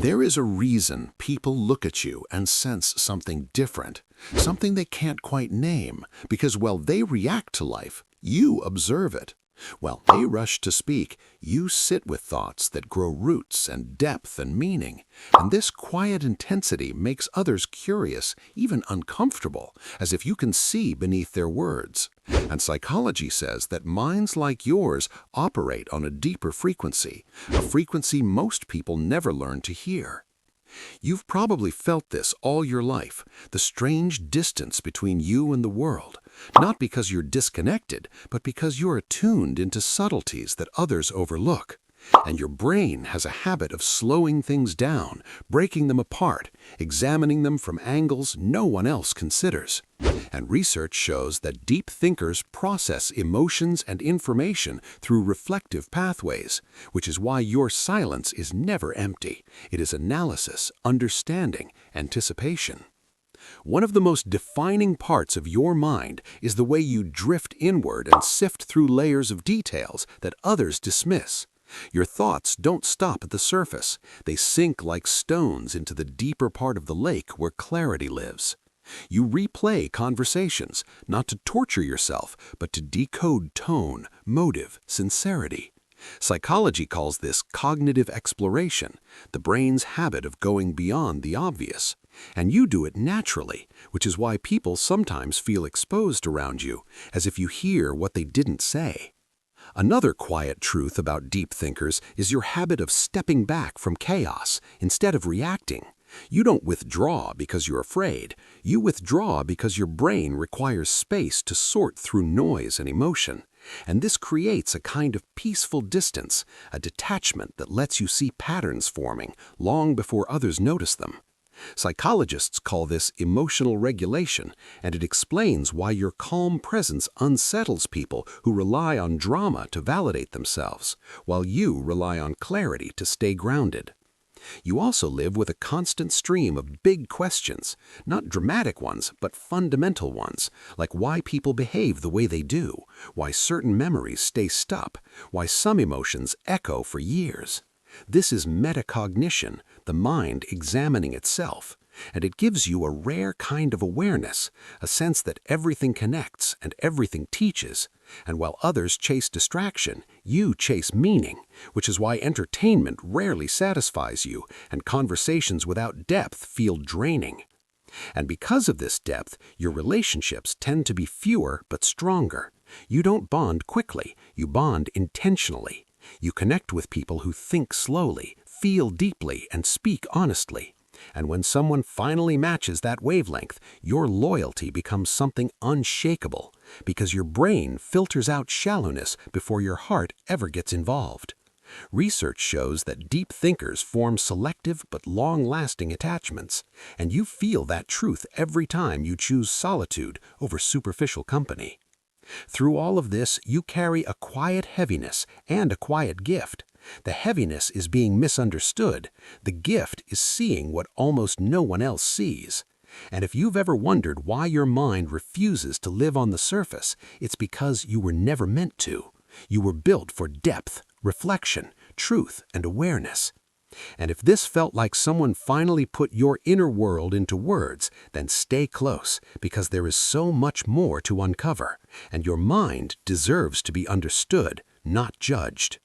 There is a reason people look at you and sense something different, something they can't quite name, because while they react to life, you observe it. While they rush to speak, you sit with thoughts that grow roots and depth and meaning. And this quiet intensity makes others curious, even uncomfortable, as if you can see beneath their words. And psychology says that minds like yours operate on a deeper frequency, a frequency most people never learn to hear. You've probably felt this all your life, the strange distance between you and the world, not because you're disconnected, but because you're attuned into subtleties that others overlook. And your brain has a habit of slowing things down, breaking them apart, examining them from angles no one else considers. And research shows that deep thinkers process emotions and information through reflective pathways, which is why your silence is never empty. It is analysis, understanding, anticipation. One of the most defining parts of your mind is the way you drift inward and sift through layers of details that others dismiss. Your thoughts don't stop at the surface. They sink like stones into the deeper part of the lake where clarity lives. You replay conversations, not to torture yourself, but to decode tone, motive, sincerity. Psychology calls this cognitive exploration, the brain's habit of going beyond the obvious. And you do it naturally, which is why people sometimes feel exposed around you, as if you hear what they didn't say. Another quiet truth about deep thinkers is your habit of stepping back from chaos instead of reacting. You don't withdraw because you're afraid. You withdraw because your brain requires space to sort through noise and emotion. And this creates a kind of peaceful distance, a detachment that lets you see patterns forming long before others notice them. Psychologists call this emotional regulation, and it explains why your calm presence unsettles people who rely on drama to validate themselves, while you rely on clarity to stay grounded. You also live with a constant stream of big questions, not dramatic ones, but fundamental ones, like why people behave the way they do, why certain memories stay stuck, why some emotions echo for years. This is metacognition, the mind examining itself, and it gives you a rare kind of awareness, a sense that everything connects and everything teaches. And while others chase distraction, you chase meaning, which is why entertainment rarely satisfies you and conversations without depth feel draining. And because of this depth, your relationships tend to be fewer but stronger. You don't bond quickly, you bond intentionally. You connect with people who think slowly, feel deeply, and speak honestly. And when someone finally matches that wavelength, your loyalty becomes something unshakable, because your brain filters out shallowness before your heart ever gets involved. Research shows that deep thinkers form selective but long-lasting attachments, and you feel that truth every time you choose solitude over superficial company. Through all of this, you carry a quiet heaviness and a quiet gift. The heaviness is being misunderstood. The gift is seeing what almost no one else sees. And if you've ever wondered why your mind refuses to live on the surface, it's because you were never meant to. You were built for depth, reflection, truth, and awareness. And if this felt like someone finally put your inner world into words, then stay close, because there is so much more to uncover, and your mind deserves to be understood, not judged.